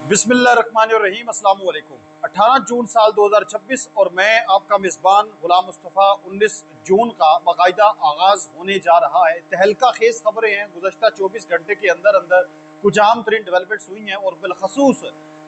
बिस्मिल्लाहिर्रहमानिर्रहीम, अस्सलाम वालेकुम। 18 जून साल 2026 और मैं आपका मेज़बान गुलाम मुस्तफ़ा 19 जून का बाकायदा आगाज़ होने जा रहा है। तहलका खेज़ खबरें हैं। गुज़श्ता 24 घंटे के अंदर अंदर कुछ अहम तरीन डेवलपमेंट्स हुई हैं और बिलखसूस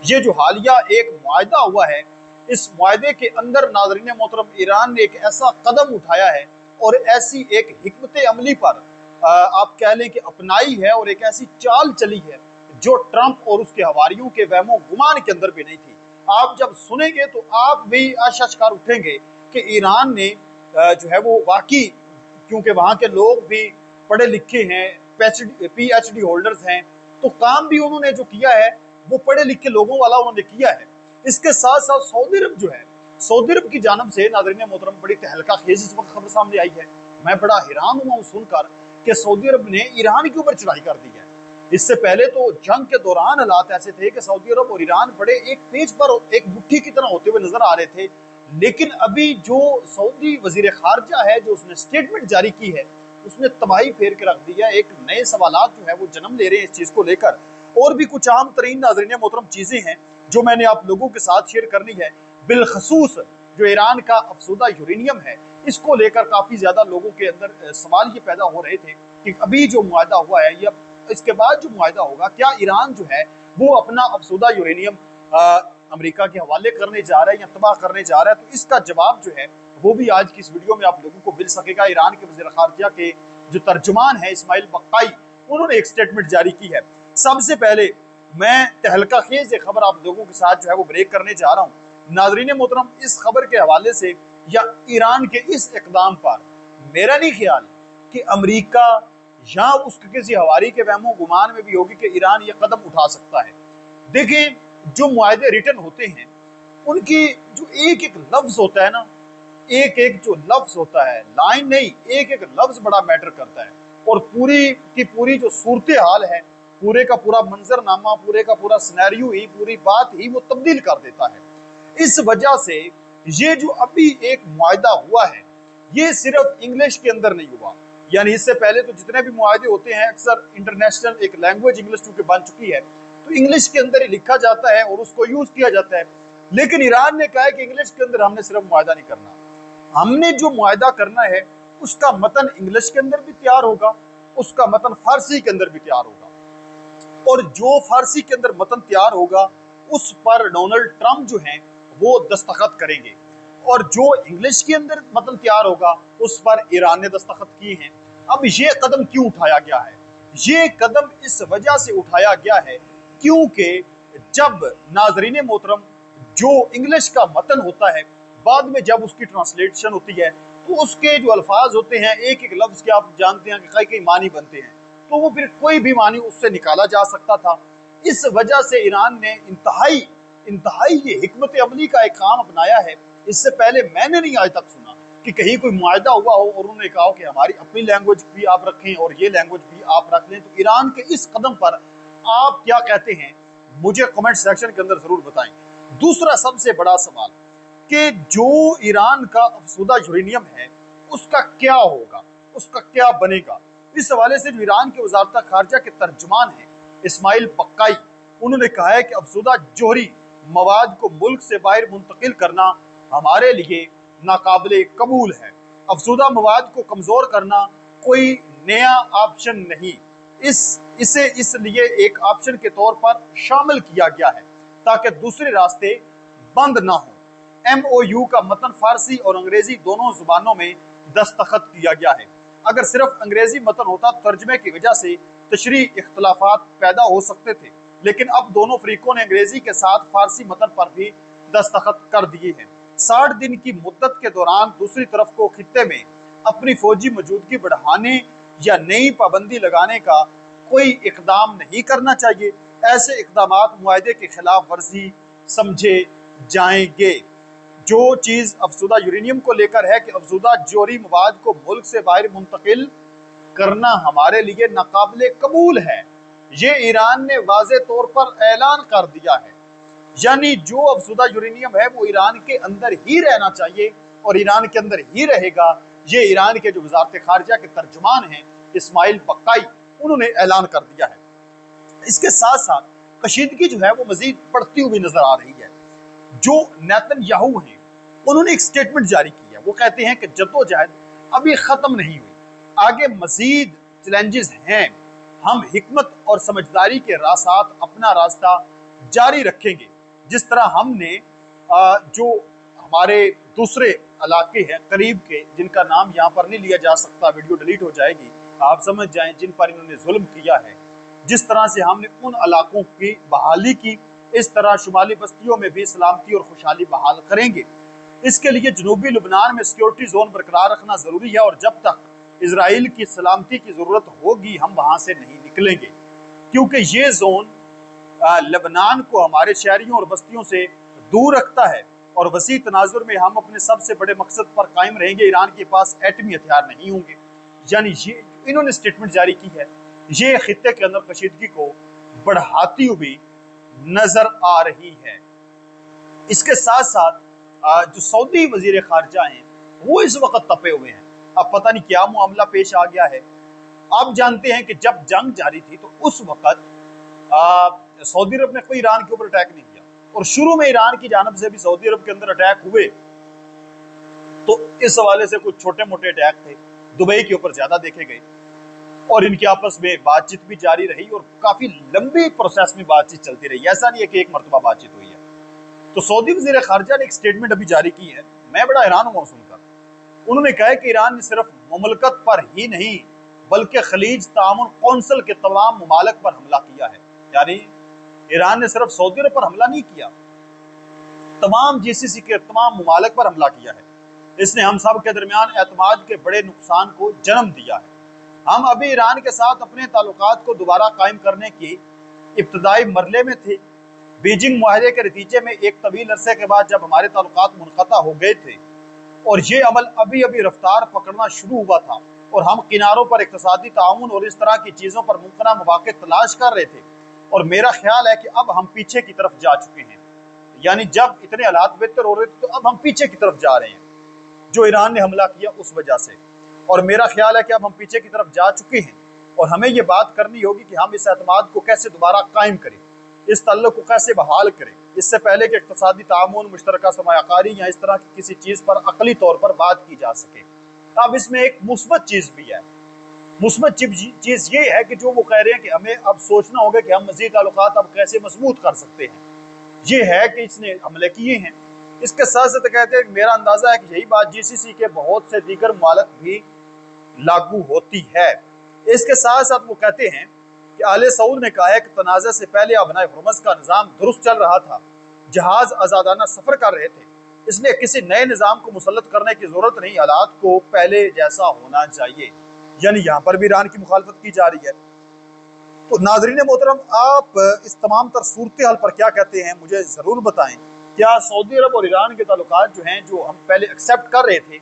ये जो हालिया एक मुआहदा हुआ है, इस मुआहदे के अंदर नाज़रीन मोहतरम ईरान ने एक ऐसा कदम उठाया है और ऐसी एक हिकमत अमली पर आप कह लें कि अपनाई है और एक ऐसी चाल चली है जो ट्रंप और उसके हवारियों के वहमो गुमान के अंदर भी नहीं थी। आप जब सुनेंगे तो आप भी आशाकार उठेंगे कि ईरान ने जो है वो वाकई, क्योंकि वहाँ के लोग भी पढ़े लिखे हैं, PhD होल्डर्स हैं, तो काम भी उन्होंने जो किया है वो पढ़े लिखे लोगों वाला उन्होंने किया है। इसके साथ साथ सऊदी अरब जो है, सऊदी अरब की जानब से नाज़रीन मोहतरम बड़ी तहलका खेज इस वक्त खबर सामने आई है। मैं बड़ा हैरान हुआ हूँ सुनकर कि सऊदी अरब ने ईरान के ऊपर चढ़ाई कर दी है। इससे पहले तो जंग के दौरान हालात ऐसे थे कि सऊदी अरब और ईरान बड़े एक पेज पर एक मुट्ठी की तरह होते हुए नजर आ रहे थे। लेकिन अभी जो सऊदी वजीर खारजा है, जो उसने स्टेटमेंट जारी की है, उसने तबाही फेर के रख दी है। एक नए सवालात जो है वो जन्म ले रहे हैं इस चीज को लेकर। और भी कुछ आम तरीन नाज़रीन मोहतरम चीजें हैं जो मैंने आप लोगों के साथ शेयर करनी है। बिलखसूस जो ईरान का अफसुदा यूरेनियम है, इसको लेकर काफी ज्यादा लोगों के अंदर सवाल ये पैदा हो रहे थे कि अभी जो मुआहदा हुआ है या इसके बाद जो मुआहदा होगा, क्या ईरान जो है वो अपना अफसुदा यूरेनियम अमेरिका के हवाले करने जा रहा है या तबाह करने जा रहा है। तो इसका जवाब जो है वो भी आज की इस वीडियो में आप लोगों को मिल सकेगा। ईरान के वज़ीर ख़ारिजा के जो तर्जुमान है इस्माइल बक्काई, उन्होंने एक स्टेटमेंट जारी की है। सबसे पहले मैं तहलका खेज एक खबर आप लोगों के साथ जो है वो ब्रेक करने जा रहा हूँ। नाज़रीन मोहतरम, इस खबर के हवाले से या ईरान के इस इक़दाम पर मेरा नहीं ख्याल कि अमेरिका या उसके किसी हवारी के वहमो गुमान में भी होगी कि ईरान ये कदम उठा सकता है। देखें, जो मुआहदे रिटर्न होते हैं उनकी जो एक एक लफ्ज होता है ना, एक एक जो लफ्ज होता है, लाइन नहीं, एक एक लफ्ज बड़ा मैटर करता है और पूरी की पूरी जो सूरत हाल है, पूरे का पूरा मंजरनामा, पूरे का पूरा सिनेरियो ही, पूरी बात ही वो तब्दील कर देता है। इस वजह से ये जो अभी एक मुआहदा हुआ है, ये सिर्फ इंग्लिश के अंदर नहीं हुआ। यानी इससे पहले तो जितने भी मुआहदे होते हैं अक्सर इंटरनेशनल एक लैंग्वेज इंग्लिश चूंकि बन चुकी है तो इंग्लिश के अंदर ही लिखा जाता है और उसको यूज किया जाता है। लेकिन ईरान ने कहा है कि इंग्लिश के अंदर हमने सिर्फ मुआहदा नहीं करना, हमने जो मुआहदा करना है उसका मतन इंग्लिश के अंदर भी तैयार होगा, उसका मतन फारसी के अंदर भी तैयार होगा और जो फारसी के अंदर मतन तैयार होगा उस पर डोनाल्ड ट्रंप जो है वो दस्तखत करेंगे और जो इंग्लिश के अंदर मतलब तैयार होगा उस पर ईरान ने दस्तखत किए हैं। अब ये कदम क्यों उठाया गया है? ये कदम इस वजह से उठाया गया है क्योंकि जब नाजरीन मोहतरम जो इंग्लिश का मतन होता है, बाद में जब उसकी ट्रांसलेशन होती है तो उसके जो अल्फाज होते हैं, एक एक लफ्ज के आप जानते हैं कि कई मानी बनते हैं, तो वो फिर कोई भी मानी उससे निकाला जा सकता था। इस वजह से ईरान ने इंतहाई ये हिकमत अमली का एक काम अपनाया है। इससे पहले मैंने नहीं आज तक सुना कि कहीं कोई मुआहदा हुआ हो और उन्होंने कहा कि हमारी अपनी लैंग्वेज भी आप रखें और ये लैंग्वेज भी आप रख लें। तो ईरान के इस कदम पर आप क्या कहते हैं, मुझे कमेंट सेक्शन के अंदर जरूर बताएं। दूसरा सबसे बड़ा सवाल कि जो ईरान का अफसुदा यूरेनियम है उसका क्या होगा, उसका क्या बनेगा। इस हवाले से जो ईरान के वजारत खारजा के तर्जुमान है इस्माइल बक्काई, उन्होंने कहा है कि अफसुदा जोहरी मवाद को मुल्क से बाहर मुंतकिल करना हमारे लिए नाकाबिले कबूल है। अफसुदा मवाद को कमजोर करना कोई नया ऑप्शन नहीं, इसे इसलिए एक ऑप्शन के तौर पर शामिल किया गया है ताकि दूसरे रास्ते बंद ना हो। MOU का मतन फारसी और अंग्रेजी दोनों जुबानों में दस्तखत किया गया है। अगर सिर्फ अंग्रेजी मतन होता तो तर्जमे की वजह से तशरीह इख्तलाफात पैदा हो सकते थे, लेकिन अब दोनों फरीकों ने अंग्रेजी के साथ फारसी मतन पर भी दस्तखत कर दिए हैं। 60 दिन की मुद्दत के दौरान दूसरी तरफ को खित्ते में अपनी फौजी मौजूदगी बढ़ाने या नई पाबंदी लगाने का कोई इकदाम नहीं करना चाहिए। ऐसे इकदाम मुआहदे के खिलाफ वर्जी समझे जाएंगे। जो चीज़ अफसुदा यूरेनियम को लेकर है कि अफसुदा जोहरी मवाद को मुल्क से बाहर मुंतकिल करना हमारे लिए नाकाबिले कबूल है, ये ईरान ने वाज़े तौर पर ऐलान कर दिया है। यानी जो अफसुदा यूरेनियम है वो ईरान के अंदर ही रहना चाहिए और ईरान के अंदर ही रहेगा। ये ईरान के जो वजारत खारजा के तर्जुमान हैं इस्माइल बक्काई, उन्होंने ऐलान कर दिया है। इसके साथ साथ कशीदगी जो है वो मजीद बढ़ती हुई नजर आ रही है। जो नेतन्याहू हैं उन्होंने एक स्टेटमेंट जारी की है, वो कहते हैं कि जद्दोजहद अभी खत्म नहीं हुई, आगे मजीद चैलेंजेस हैं, हम हिकमत और समझदारी के साथ अपना रास्ता जारी रखेंगे। जिस तरह हमने जो हमारे दूसरे इलाके हैं करीब के, जिनका नाम यहाँ पर नहीं लिया जा सकता, वीडियो डिलीट हो जाएगी, आप समझ जाएं, जिन पर इन्होंने जुल्म किया है, जिस तरह से हमने उन इलाकों की बहाली की, इस तरह शुमाली बस्तियों में भी सलामती और खुशहाली बहाल करेंगे। इसके लिए जनूबी लुबनान में सिक्योरिटी जोन बरकरार रखना जरूरी है, और जब तक इजराइल की सलामती की जरूरत होगी हम वहां से नहीं निकलेंगे, क्योंकि ये जोन लबनान को हमारे शहरियों और बस्तियों से दूर रखता है, और वसी तनाजुर में हम अपने सबसे बड़े मकसद पर कायम रहेंगे। ईरान के पास एटमी हथियार नहीं होंगे। यानी ये इन्होंने स्टेटमेंट जारी की है, ये खित्ते के अंदर कशीदगी को बढ़ाती हुई नजर आ रही है। इसके साथ साथ जो सऊदी वजीर खारजा हैं वो इस वक्त तपे हुए हैं। अब पता नहीं क्या मामला पेश आ गया है। आप जानते हैं कि जब जंग जारी थी तो उस वक्त सऊदी अरब ने कोई ईरान के ऊपर अटैक नहीं किया, और शुरू में ईरान की जानब से भी सऊदी अरब के अंदर अटैक हुए, तो इस हवाले से कुछ छोटे मोटे अटैक थे, दुबई के ऊपर ज्यादा देखे गए, और इनकी आपस में बातचीत भी जारी रही और काफी लंबी प्रोसेस में बातचीत चलती रही। ऐसा नहीं है कि एक मरतबा बातचीत हुई है। तो सऊदी वजीर खारजा ने एक स्टेटमेंट अभी जारी की है, मैं बड़ा हैरान हुआ सुनकर। उन्होंने कहा कि ईरान ने सिर्फ मुमलकत पर ही नहीं बल्कि खलीज तामुन कौंसिल के तमाम ममालिक पर हमला किया है। यानी ईरान ने सिर्फ सऊदी अरब पर हमला नहीं किया, तमाम जीसीसी के तमाम ममालिक पर हमला किया है। इसने हम सब के दरमियान एतमाद के बड़े नुकसान को जन्म दिया है। हम अभी ईरान के साथ अपने ताल्लुकात को दोबारा कायम करने की इब्तदाई मरहले में थे। बीजिंग मुआहदे के नतीजे में एक तवील अरसे के बाद जब हमारे ताल्लुकात मुनक़ता हो गए थे और ये अमल अभी अभी रफ्तार पकड़ना शुरू हुआ था, और हम किनारों पर इक़्तिसादी ताउन और इस तरह की चीज़ों पर मुमकिन मौक़े तलाश कर रहे थे, और मेरा ख्याल है कि अब हम पीछे की तरफ जा चुके हैं। यानी जब इतने हालात बेहतर हो रहे थे तो अब हम पीछे की तरफ जा रहे हैं, जो ईरान ने हमला किया उस वजह से। और मेरा ख्याल है कि अब हम पीछे की तरफ जा चुके हैं, और हमें ये बात करनी होगी कि हम इस एतमाद को कैसे दोबारा कायम करें, इस तल्लुक़ को कैसे बहाल करें, इससे पहले कि इक़्तिसादी तामुन, मुश्तरका सरमायाकारी या इस तरह की किसी चीज़ पर अक़ली तौर पर बात की जा सके। अब इसमें एक मुस्बत चीज़ भी है। मुस्बत चीज़ ये है कि जो वो कह रहे हैं कि हमें अब सोचना होगा कि हम मज़ीद ताल्लुकात अब कैसे मजबूत कर सकते हैं। ये है कि इसने हमले किए हैं। इसके साथ साथ कहते हैं, मेरा अंदाज़ा है कि यही बात जीसीसी के बहुत से दीगर ममालिक भी लागू होती है। इसके साथ साथ वो कहते हैं कि आले सऊद ने कहा है कि तनाज़े से पहले अबनाए हुर्मुज़ का निज़ाम दुरुस्त चल रहा था, जहाज आज़ादाना सफ़र कर रहे थे, इसलिए किसी नए निज़ाम को मुसल्लत करने की ज़रूरत नहीं, हालात को पहले जैसा होना चाहिए। यानी यहाँ पर भी ईरान की मुखालफत की जा रही है। तो नाज़रीन मोहतरम, आप इस तमाम तर सूरत हाल पर क्या कहते हैं, मुझे ज़रूर बताएं। क्या सऊदी अरब और ईरान के ताल्लुकात जो हैं, जो हम पहले एक्सेप्ट कर रहे थे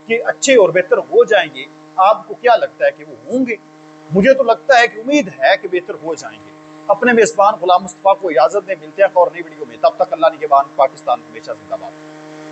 कि अच्छे और बेहतर हो जाएंगे, आपको क्या लगता है कि वो होंगे? मुझे तो लगता है कि उम्मीद है कि बेहतर हो जाएंगे। अपने मेज़बान गुलाम मुस्तफ़ा को इजाज़त दें, मिलते हैं एक और नई वीडियो में। तब तक अल्लाह निगहबान, पाकिस्तान हमेशा जिंदाबाद।